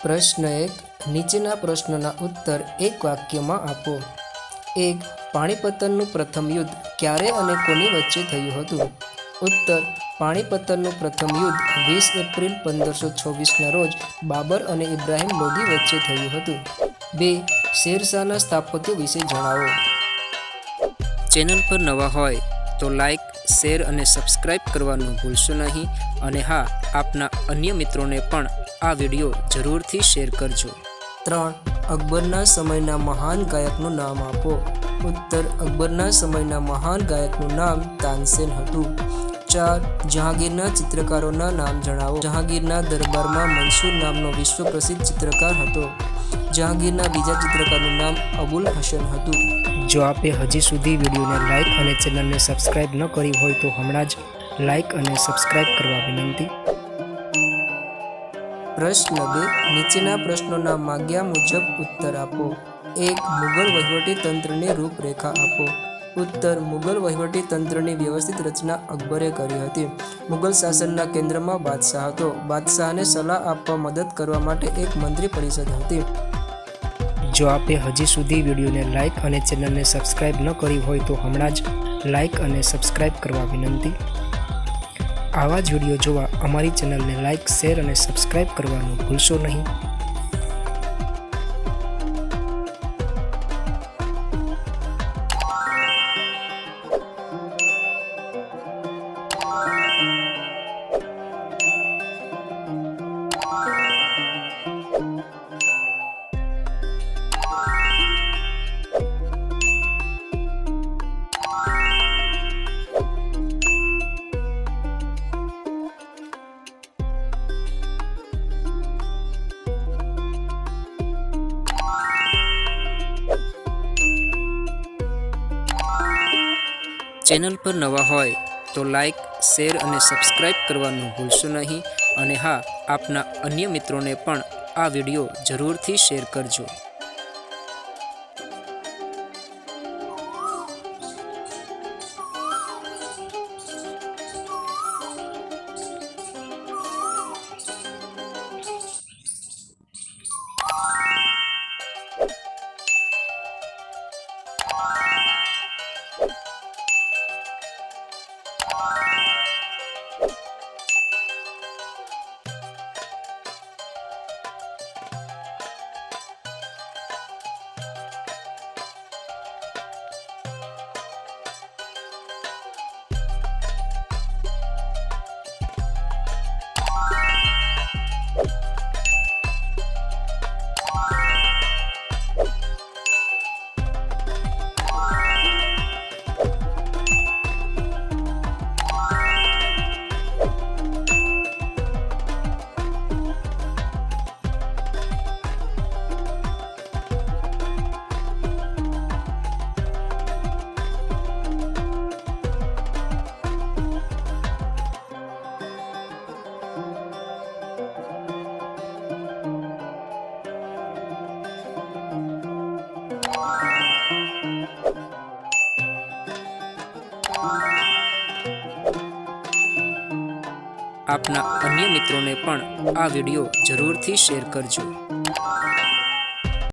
પ્રશ્ન 1 નીચેના પ્રશ્નોના ઉત્તર એક વાક્યમાં આપો। 1 પાણીપતનું પ્રથમ યુદ્ધ ક્યારે અને કોની વચ્ચે થયું હતું? ઉત્તર પાણીપતનું પ્રથમ યુદ્ધ 20 એપ્રિલ 1526ના રોજ બાબર અને ઇબ્રાહિમ લોદી વચ્ચે થયું હતું। 2 શેરશાહના સ્થાપત્ય વિશે જણાવો। ચેનલ પર નવા હોય તો લાઈક, શેર અને સબસ્ક્રાઇબ કરવાનું ભૂલશો નહીં અને હા, આપના અન્ય મિત્રોને પણ આ વિડીયો જરૂરથી શેર કરજો। 3 અકબરના સમયના મહાન ગાયકનું નામ આપો। ઉત્તર અકબરના સમયના મહાન ગાયકનું નામ તાનસેન હતું। 4 જહાંગીરના ચિત્રકારોના નામ જણાવો। જહાંગીરના દરબારમાં મંસૂર નામનો વિશ્વ પ્રસિદ્ધ ચિત્રકાર હતો। જહાંગીરના બીજા ચિત્રકારનું નામ અબુલ હસન હતું। જો આપે હજી સુધી વિડીયોને લાઇક અને ચેનલને સબસ્ક્રાઇબ ન કરી હોય તો હમણાં જ લાઇક અને સબસ્ક્રાઇબ કરવા વિનંતી। પ્રશ્ન 2 નીચેના પ્રશ્નોના માગ્યા મુજબ ઉત્તર આપો। 1 મુગલ વહીવટી તંત્રની રૂપરેખા આપો। ઉત્તર મુગલ વહીવટી તંત્રની વ્યવસ્થિત રચના અકબરે કરી હતી। મુગલ શાસનના કેન્દ્રમાં બાદશાહ હતો। બાદશાહને સલાહ આપવા મદદ કરવા માટે એક મંત્રી પરિષદ હતી। જો આપે હજી સુધી વિડીયોને લાઇક અને ચેનલને સબસ્ક્રાઇબ ન કરી હોય તો હમણાં જ લાઇક અને સબસ્ક્રાઇબ કરવા વિનંતી। આવા જ વિડીયો જોવા અમારી ચેનલને લાઇક, શેર અને સબસ્ક્રાઇબ કરવાનું ભૂલશો નહીં। ચેનલ પર નવા હોય તો લાઇક, શેર અને સબસ્ક્રાઇબ કરવાનું ભૂલશો નહીં અને હા, આપના અન્ય મિત્રોને પણ આ વિડીયો જરૂરથી શેર કરજો। આપના અન્ય મિત્રોને પણ આ વિડીયો જરૂરથી શેર કરજો।